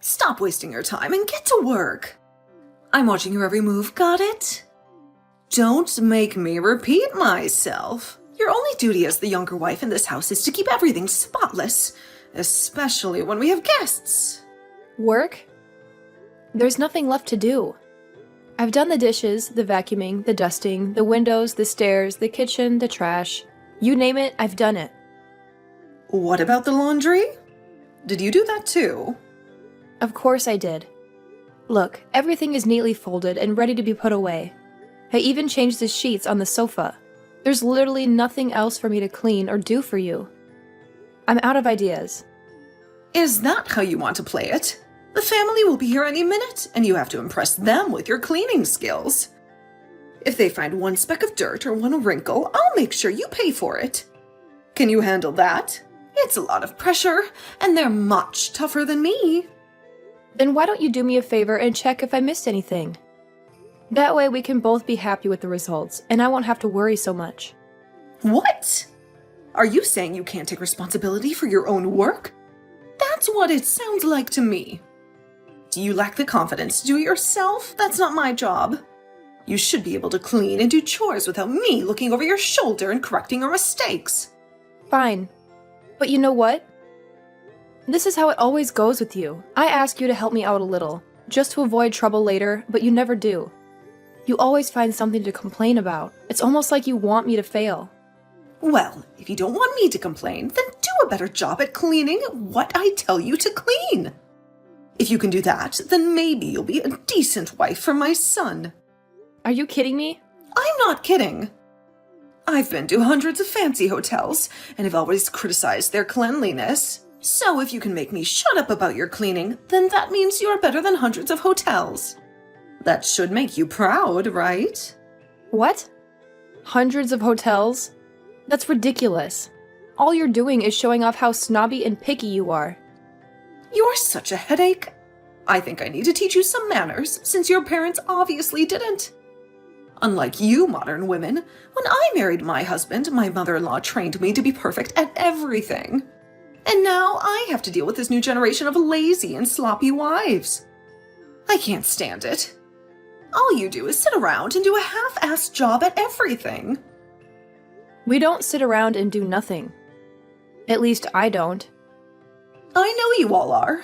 Stop wasting your time and get to work. I'm watching your every move, got it? Don't make me repeat myself. Your only duty as the younger wife in this house is to keep everything spotless, especially when we have guests. Work? There's nothing left to do. I've done the dishes, the vacuuming, the dusting, the windows, the stairs, the kitchen, the trash. You name it, I've done it. What about the laundry? Did you do that too? Of course I did. Look, everything is neatly folded and ready to be put away. I even changed the sheets on the sofa. There's literally nothing else for me to clean or do for you. I'm out of ideas. Is that how you want to play it? The family will be here any minute, and you have to impress them with your cleaning skills. If they find one speck of dirt or one wrinkle, I'll make sure you pay for it. Can you handle that? It's a lot of pressure, and they're much tougher than me. Then why don't you do me a favor and check if I missed anything? That way we can both be happy with the results, and I won't have to worry so much. What? Are you saying you can't take responsibility for your own work? That's what it sounds like to me. Do you lack the confidence to do it yourself? That's not my job. You should be able to clean and do chores without me looking over your shoulder and correcting your mistakes. Fine. But you know what? This is how it always goes with you. I ask you to help me out a little, just to avoid trouble later, but you never do. You always find something to complain about. It's almost like you want me to fail. Well, if you don't want me to complain, then do a better job at cleaning what I tell you to clean. If you can do that, then maybe you'll be a decent wife for my son. Are you kidding me? I'm not kidding. I've been to hundreds of fancy hotels and have always criticized their cleanliness. So if you can make me shut up about your cleaning, then that means you're better than hundreds of hotels. That should make you proud, right? What? Hundreds of hotels? That's ridiculous. All you're doing is showing off how snobby and picky you are. You're such a headache. I think I need to teach you some manners, since your parents obviously didn't. Unlike you modern women, when I married my husband, my mother-in-law trained me to be perfect at everything. And now I have to deal with this new generation of lazy and sloppy wives. I can't stand it. All you do is sit around and do a half-assed job at everything. We don't sit around and do nothing. At least I don't. I know you all are.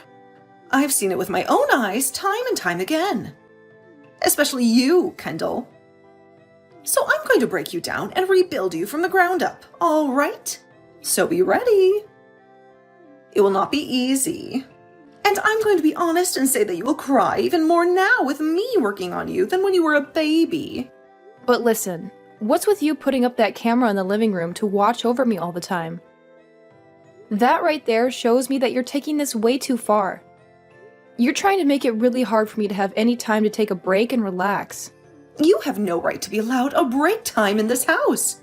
I've seen it with my own eyes time and time again. Especially you, Kendall. So I'm going to break you down and rebuild you from the ground up, all right? So be ready. It will not be easy. And I'm going to be honest and say that you will cry even more now with me working on you than when you were a baby. But listen, what's with you putting up that camera in the living room to watch over me all the time? That right there shows me that you're taking this way too far. You're trying to make it really hard for me to have any time to take a break and relax. You have no right to be allowed a break time in this house.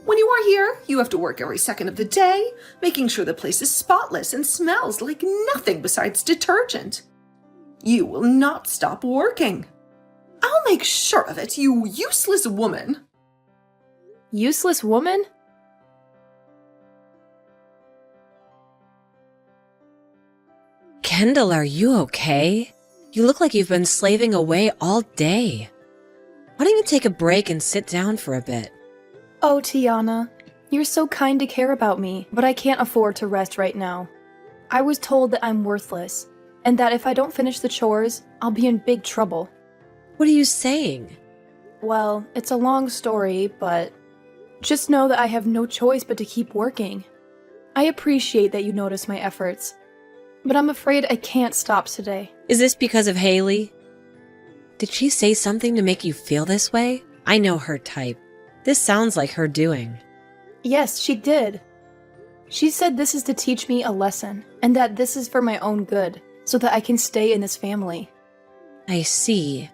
When you are here, you have to work every second of the day, making sure the place is spotless and smells like nothing besides detergent. You will not stop working. I'll make sure of it, you useless woman. Useless woman? Kendall, are you okay? You look like you've been slaving away all day. Why don't you take a break and sit down for a bit? Oh, Tiana, you're so kind to care about me, but I can't afford to rest right now. I was told that I'm worthless, and that if I don't finish the chores, I'll be in big trouble. What are you saying? Well, it's a long story, but just know that I have no choice but to keep working. I appreciate that you notice my efforts, but I'm afraid I can't stop today. Is this because of Haley? Did she say something to make you feel this way? I know her type. This sounds like her doing. Yes, she did. She said this is to teach me a lesson, and that this is for my own good, so that I can stay in this family. I see.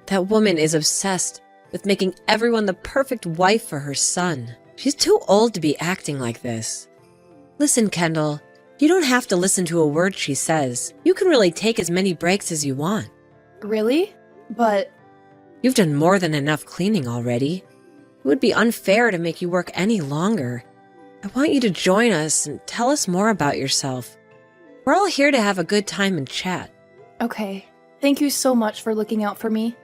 That woman is obsessed with making everyone the perfect wife for her son. She's too old to be acting like this. Listen, Kendall, you don't have to listen to a word she says. You can really take as many breaks as you want. Really? But You've done more than enough cleaning already. It would be unfair to make you work any longer. I want you to join us and tell us more about yourself. We're all here to have a good time and chat. Okay. Thank you so much for looking out for me.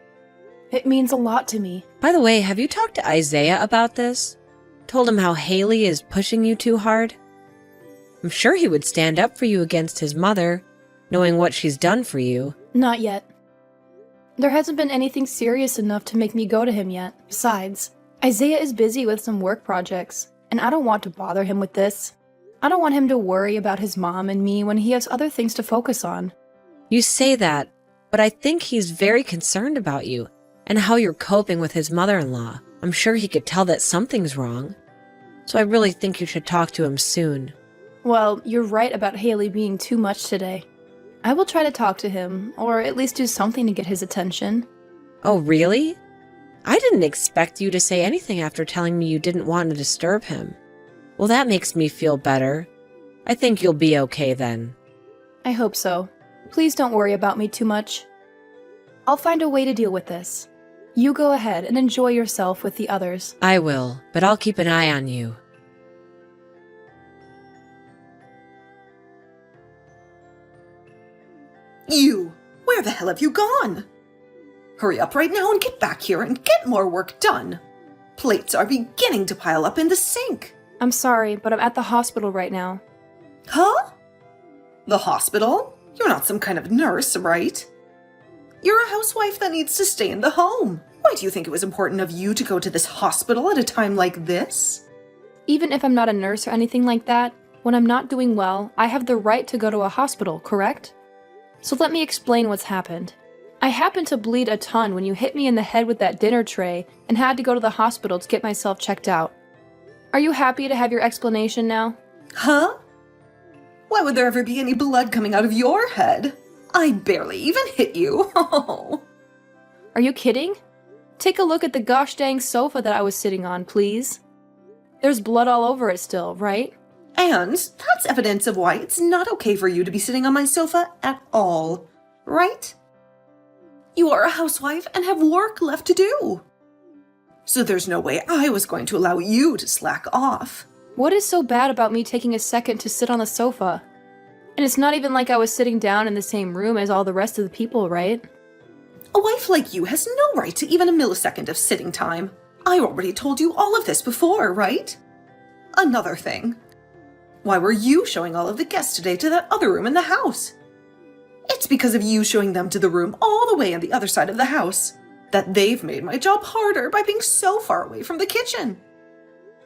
It means a lot to me. By the way, have you talked to Isaiah about this? Told him how Haley is pushing you too hard? I'm sure he would stand up for you against his mother, knowing what she's done for you. Not yet. There hasn't been anything serious enough to make me go to him yet. Besides, Isaiah is busy with some work projects, and I don't want to bother him with this. I don't want him to worry about his mom and me when he has other things to focus on. You say that, but I think he's very concerned about you and how you're coping with his mother-in-law. I'm sure he could tell that something's wrong. So I really think you should talk to him soon. Well, you're right about Haley being too much today. I will try to talk to him, or at least do something to get his attention. Oh, really? I didn't expect you to say anything after telling me you didn't want to disturb him. Well, that makes me feel better. I think you'll be okay then. I hope so. Please don't worry about me too much. I'll find a way to deal with this. You go ahead and enjoy yourself with the others. I will, but I'll keep an eye on you. You! Where the hell have you gone? Hurry up right now and get back here and get more work done. Plates are beginning to pile up in the sink. I'm sorry, but I'm at the hospital right now. Huh? The hospital? You're not some kind of nurse, right? You're a housewife that needs to stay in the home. Why do you think it was important of you to go to this hospital at a time like this? Even if I'm not a nurse or anything like that, when I'm not doing well, I have the right to go to a hospital, correct? So let me explain what's happened. I happened to bleed a ton when you hit me in the head with that dinner tray and had to go to the hospital to get myself checked out. Are you happy to have your explanation now? Huh? Why would there ever be any blood coming out of your head? I barely even hit you. Are you kidding? Take a look at the gosh dang sofa that I was sitting on, please. There's blood all over it still, right? And that's evidence of why it's not okay for you to be sitting on my sofa at all, right? You are a housewife and have work left to do. So there's no way I was going to allow you to slack off. What is so bad about me taking a second to sit on the sofa? And it's not even like I was sitting down in the same room as all the rest of the people, right? A wife like you has no right to even a millisecond of sitting time. I already told you all of this before, right? Another thing. Why were you showing all of the guests today to that other room in the house? It's because of you showing them to the room all the way on the other side of the house that they've made my job harder by being so far away from the kitchen.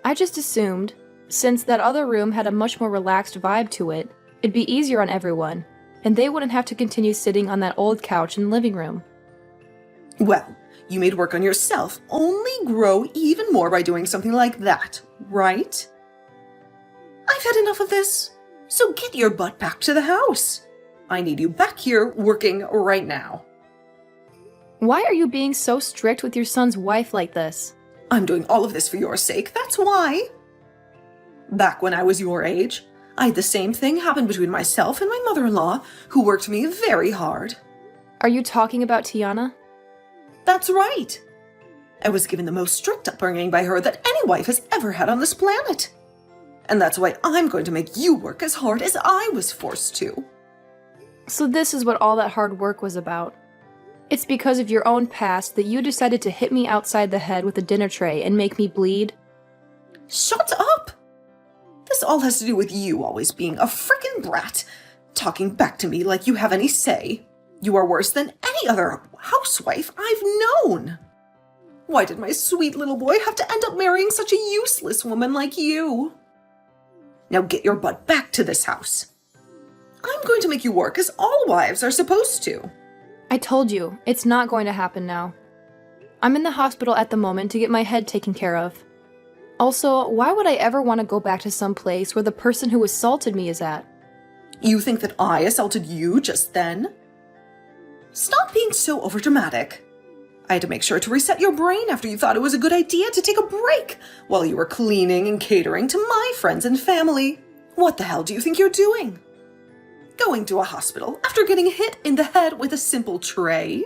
I just assumed, since that other room had a much more relaxed vibe to it, it'd be easier on everyone, and they wouldn't have to continue sitting on that old couch in the living room. Well, you made work on yourself only grow even more by doing something like that, right? I've had enough of this, so get your butt back to the house. I need you back here working right now. Why are you being so strict with your son's wife like this? I'm doing all of this for your sake, that's why. Back when I was your age, I had the same thing happen between myself and my mother-in-law, who worked me very hard. Are you talking about Tiana? That's right. I was given the most strict upbringing by her that any wife has ever had on this planet. And that's why I'm going to make you work as hard as I was forced to. So this is what all that hard work was about. It's because of your own past that you decided to hit me outside the head with a dinner tray and make me bleed? Shut up! This all has to do with you always being a frickin' brat, talking back to me like you have any say. You are worse than any other housewife I've known. Why did my sweet little boy have to end up marrying such a useless woman like you? Now get your butt back to this house. I'm going to make you work as all wives are supposed to. I told you, it's not going to happen now. I'm in the hospital at the moment to get my head taken care of. Also, why would I ever want to go back to some place where the person who assaulted me is at? You think that I assaulted you just then? Stop being so overdramatic. I had to make sure to reset your brain after you thought it was a good idea to take a break while you were cleaning and catering to my friends and family. What the hell do you think you're doing? Going to a hospital after getting hit in the head with a simple tray?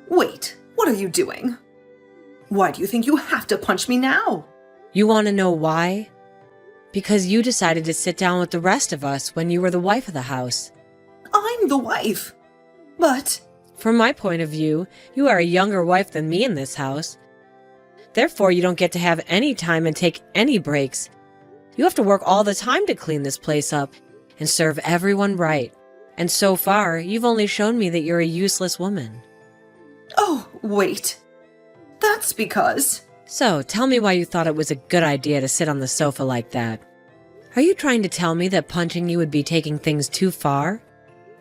Wait, what are you doing? Why do you think you have to punch me now? You want to know why? Because you decided to sit down with the rest of us when you were the wife of the house. I'm the wife. But From my point of view, you are a younger wife than me in this house. Therefore, you don't get to have any time and take any breaks. You have to work all the time to clean this place up and serve everyone right. And so far, you've only shown me that you're a useless woman. oh, wait. That's because So, tell me why you thought it was a good idea to sit on the sofa like that. Are you trying to tell me that punching you would be taking things too far?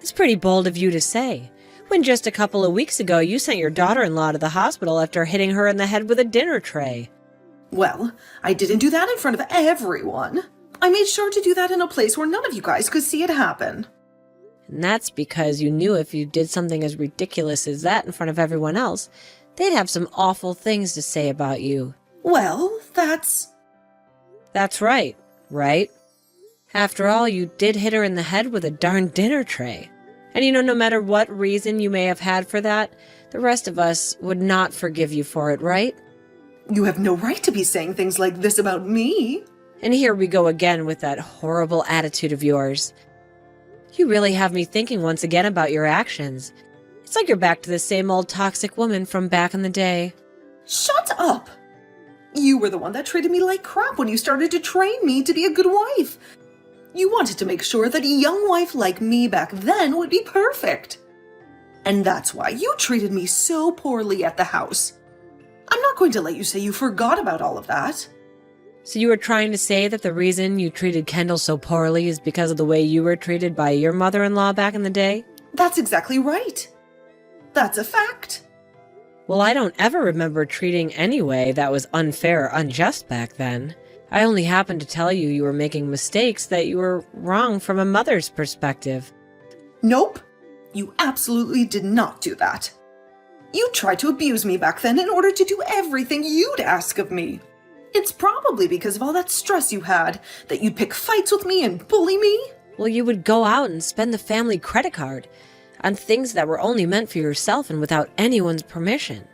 It's pretty bold of you to say, when just a couple of weeks ago you sent your daughter-in-law to the hospital after hitting her in the head with a dinner tray. Well, I didn't do that in front of everyone. I made sure to do that in a place where none of you guys could see it happen. And that's because you knew if you did something as ridiculous as that in front of everyone else, they'd have some awful things to say about you. Well, that's That's right? After all, you did hit her in the head with a darn dinner tray. And no matter what reason you may have had for that, the rest of us would not forgive you for it, right? You have no right to be saying things like this about me. And here we go again with that horrible attitude of yours. You really have me thinking once again about your actions. It's like you're back to the same old toxic woman from back in the day. Shut up! You were the one that treated me like crap when you started to train me to be a good wife. You wanted to make sure that a young wife like me back then would be perfect. And that's why you treated me so poorly at the house. I'm not going to let you say you forgot about all of that. So you were trying to say that the reason you treated Kendall so poorly is because of the way you were treated by your mother-in-law back in the day? That's exactly right. That's a fact. Well, I don't ever remember treating any way that was unfair or unjust back then. I only happened to tell you were making mistakes that you were wrong from a mother's perspective. Nope. You absolutely did not do that. You tried to abuse me back then in order to do everything you'd ask of me. It's probably because of all that stress you had that you'd pick fights with me and bully me. Well, you would go out and spend the family credit card on things that were only meant for yourself and without anyone's permission.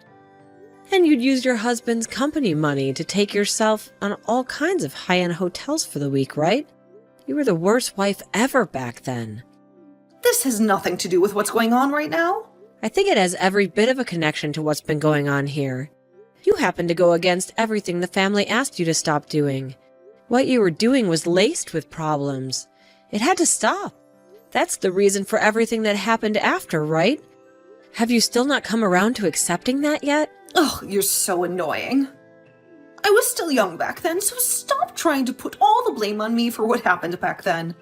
And you'd use your husband's company money to take yourself on all kinds of high-end hotels for the week, right? You were the worst wife ever back then. This has nothing to do with what's going on right now. I think it has every bit of a connection to what's been going on here. You happened to go against everything the family asked you to stop doing. What you were doing was laced with problems. It had to stop. That's the reason for everything that happened after, right? Have you still not come around to accepting that yet? Oh, you're so annoying. I was still young back then, so stop trying to put all the blame on me for what happened back then.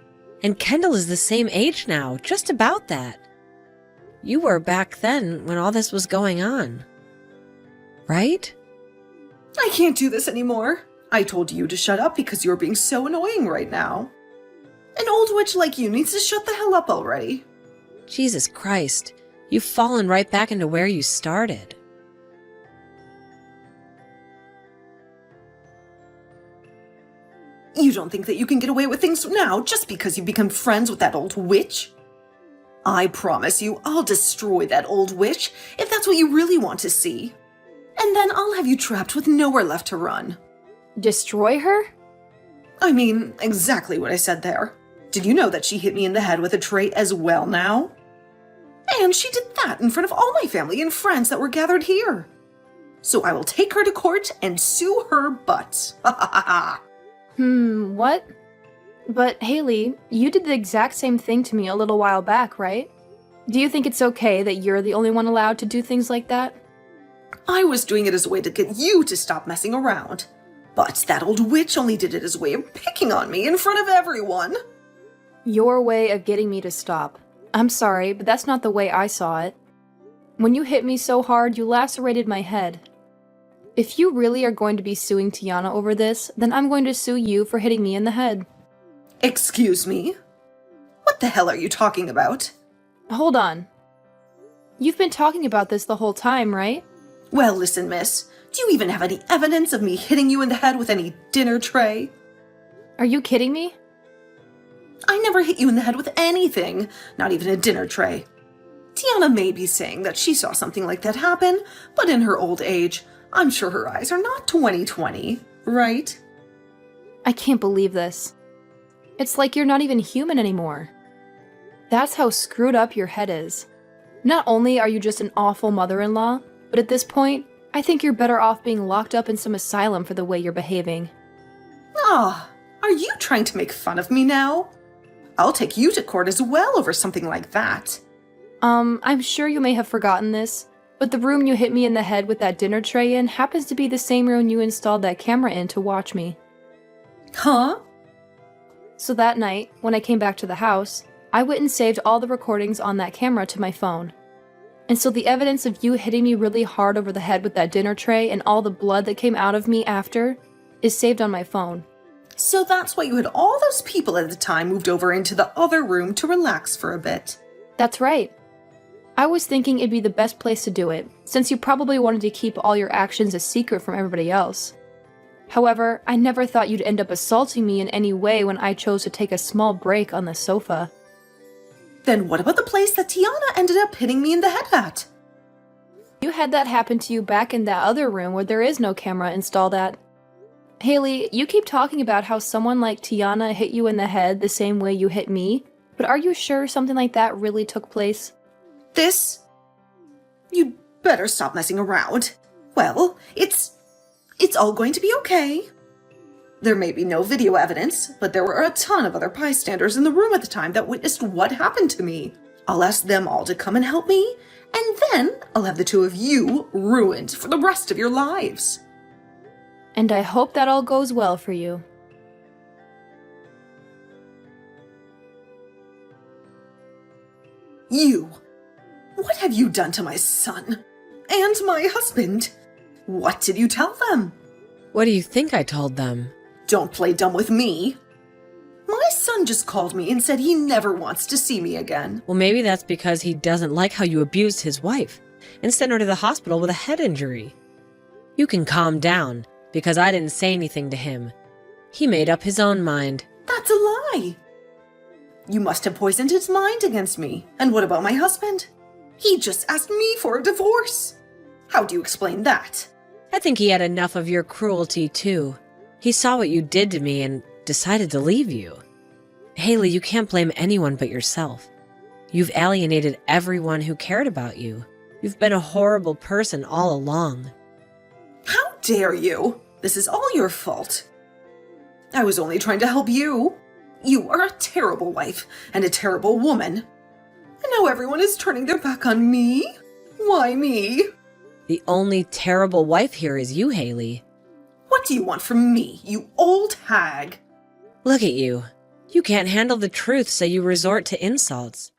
And Kendall is the same age now, just about that. You were back then when all this was going on. Right? I can't do this anymore. I told you to shut up because you're being so annoying right now. An old witch like you needs to shut the hell up already. Jesus Christ, you've fallen right back into where you started. You don't think that you can get away with things now just because you've become friends with that old witch? I promise you I'll destroy that old witch if that's what you really want to see. And then I'll have you trapped with nowhere left to run. Destroy her? I mean, exactly what I said there. Did you know that she hit me in the head with a tray as well now? And she did that in front of all my family and friends that were gathered here. So I will take her to court and sue her butt. Ha ha ha ha. What? But Haley, you did the exact same thing to me a little while back, right? Do you think it's okay that you're the only one allowed to do things like that? I was doing it as a way to get you to stop messing around. But that old witch only did it as a way of picking on me in front of everyone. Your way of getting me to stop. I'm sorry, but that's not the way I saw it. When you hit me so hard, you lacerated my head. If you really are going to be suing Tiana over this, then I'm going to sue you for hitting me in the head. Excuse me? What the hell are you talking about? Hold on. You've been talking about this the whole time, right? Well, listen, miss. Do you even have any evidence of me hitting you in the head with any dinner tray? Are you kidding me? I never hit you in the head with anything, not even a dinner tray. Tiana may be saying that she saw something like that happen, but in her old age, I'm sure her eyes are not 20/20. right? I can't believe this. It's like you're not even human anymore. That's how screwed up your head is. Not only are you just an awful mother-in-law, but at this point, I think you're better off being locked up in some asylum for the way you're behaving. Ah, are you trying to make fun of me now? I'll take you to court as well over something like that. I'm sure you may have forgotten this, but the room you hit me in the head with that dinner tray in happens to be the same room you installed that camera in to watch me. Huh? So that night, when I came back to the house, I went and saved all the recordings on that camera to my phone. And so the evidence of you hitting me really hard over the head with that dinner tray and all the blood that came out of me after is saved on my phone. So that's why you had all those people at the time moved over into the other room to relax for a bit. That's right. I was thinking it'd be the best place to do it, since you probably wanted to keep all your actions a secret from everybody else. However, I never thought you'd end up assaulting me in any way when I chose to take a small break on the sofa. Then what about the place that Tiana ended up hitting me in the head at? You had that happen to you back in that other room where there is no camera installed at. Haley, you keep talking about how someone like Tiana hit you in the head the same way you hit me, but are you sure something like that really took place? This? You'd better stop messing around. Well, it's all going to be okay. There may be no video evidence, but there were a ton of other bystanders in the room at the time that witnessed what happened to me. I'll ask them all to come and help me, and then I'll have the two of you ruined for the rest of your lives. And I hope that all goes well for you. You! What have you done to my son? And my husband? What did you tell them? What do you think I told them? Don't play dumb with me. My son just called me and said he never wants to see me again. Well, maybe that's because he doesn't like how you abused his wife and sent her to the hospital with a head injury. You can calm down, because I didn't say anything to him. He made up his own mind. That's a lie. You must have poisoned his mind against me. And what about my husband? He just asked me for a divorce. How do you explain that? I think he had enough of your cruelty, too. He saw what you did to me and decided to leave you. Haley, you can't blame anyone but yourself. You've alienated everyone who cared about you. You've been a horrible person all along. How dare you? This is all your fault. I was only trying to help you. You are a terrible wife and a terrible woman. And now everyone is turning their back on me? Why me? The only terrible wife here is you, Haley. What do you want from me, you old hag? Look at you. You can't handle the truth, so you resort to insults.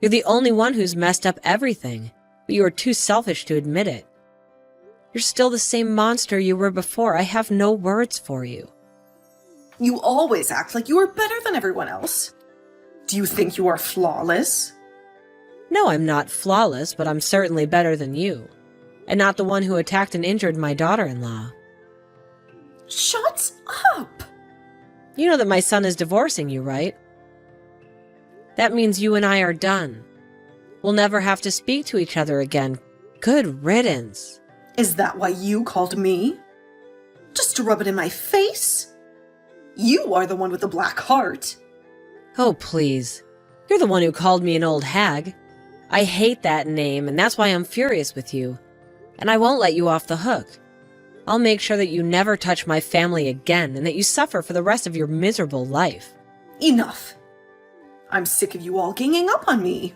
You're the only one who's messed up everything, but you are too selfish to admit it. You're still the same monster you were before. I have no words for you. You always act like you are better than everyone else. Do you think you are flawless? No, I'm not flawless, but I'm certainly better than you. And not the one who attacked and injured my daughter-in-law. Shut up! You know that my son is divorcing you, right? That means you and I are done. We'll never have to speak to each other again. Good riddance. Is that why you called me? Just to rub it in my face? You are the one with the black heart. Oh, please. You're the one who called me an old hag. I hate that name, and that's why I'm furious with you. And I won't let you off the hook. I'll make sure that you never touch my family again and that you suffer for the rest of your miserable life. Enough. I'm sick of you all ganging up on me.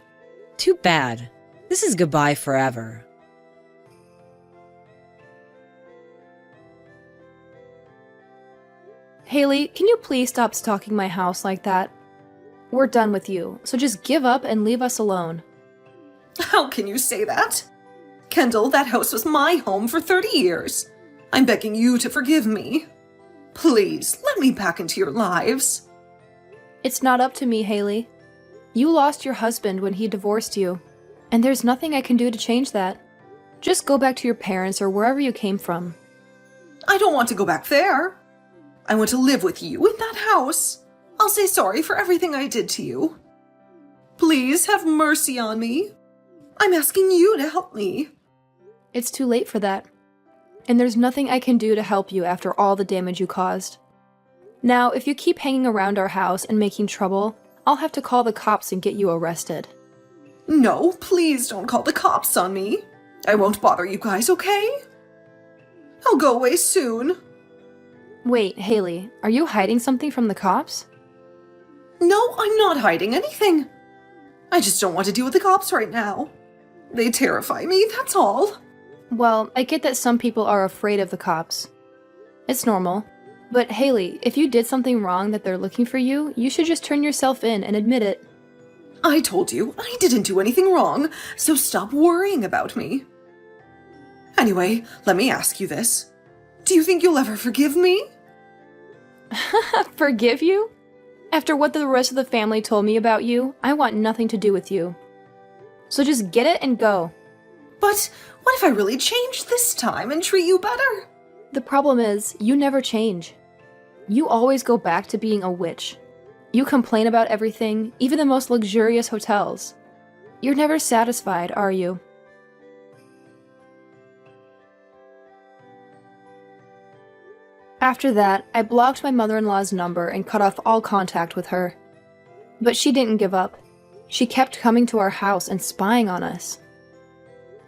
Too bad. This is goodbye forever. Haley, can you please stop stalking my house like that? We're done with you, so just give up and leave us alone. How can you say that? Kendall, that house was my home for 30 years. I'm begging you to forgive me. Please, let me back into your lives. It's not up to me, Haley. You lost your husband when he divorced you, and there's nothing I can do to change that. Just go back to your parents or wherever you came from. I don't want to go back there. I want to live with you in that house. I'll say sorry for everything I did to you. Please have mercy on me. I'm asking you to help me. It's too late for that. and there's nothing I can do to help you after all the damage you caused. Now, if you keep hanging around our house and making trouble, I'll have to call the cops and get you arrested. No, please don't call the cops on me. I won't bother you guys, okay? I'll go away soon. Wait, Haley, are you hiding something from the cops? No, I'm not hiding anything. I just don't want to deal with the cops right now. They terrify me, that's all. Well, I get that some people are afraid of the cops. It's normal. But Haley, if you did something wrong that they're looking for you, you should just turn yourself in and admit it. I told you, I didn't do anything wrong, so stop worrying about me. Anyway, let me ask you this. Do you think you'll ever forgive me? Forgive you? After what the rest of the family told me about you, I want nothing to do with you. So just get it and go. But what if I really change this time and treat you better? The problem is, you never change. You always go back to being a witch. You complain about everything, even the most luxurious hotels. You're never satisfied, are you? After that, I blocked my mother-in-law's number and cut off all contact with her. But she didn't give up. She kept coming to our house and spying on us.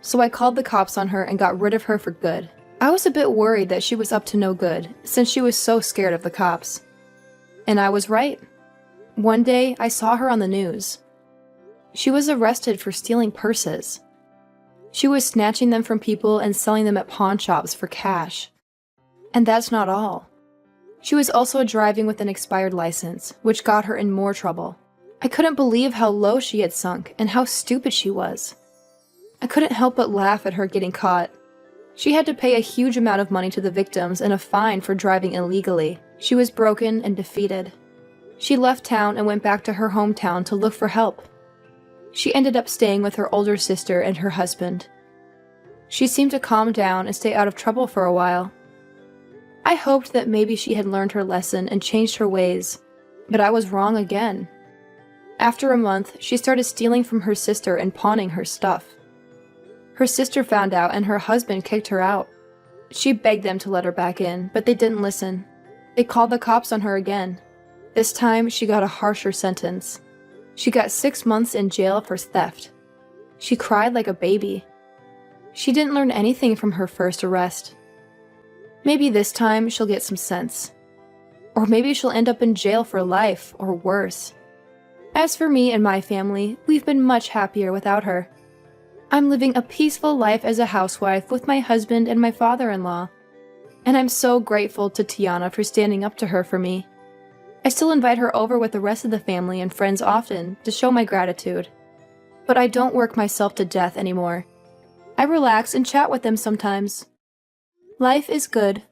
So I called the cops on her and got rid of her for good. I was a bit worried that she was up to no good, since she was so scared of the cops. And I was right. One day, I saw her on the news. She was arrested for stealing purses. She was snatching them from people and selling them at pawn shops for cash. And that's not all. She was also driving with an expired license, which got her in more trouble. I couldn't believe how low she had sunk and how stupid she was. I couldn't help but laugh at her getting caught. She had to pay a huge amount of money to the victims and a fine for driving illegally. She was broken and defeated. She left town and went back to her hometown to look for help. She ended up staying with her older sister and her husband. She seemed to calm down and stay out of trouble for a while. I hoped that maybe she had learned her lesson and changed her ways, but I was wrong again. After a month, she started stealing from her sister and pawning her stuff. Her sister found out and her husband kicked her out. She begged them to let her back in, but they didn't listen. They called the cops on her again. This time, she got a harsher sentence. She got 6 months in jail for theft. She cried like a baby. She didn't learn anything from her first arrest. Maybe this time she'll get some sense. Or maybe she'll end up in jail for life, or worse. As for me and my family, we've been much happier without her. I'm living a peaceful life as a housewife with my husband and my father-in-law. And I'm so grateful to Tiana for standing up to her for me. I still invite her over with the rest of the family and friends often to show my gratitude. But I don't work myself to death anymore. I relax and chat with them sometimes. Life is good,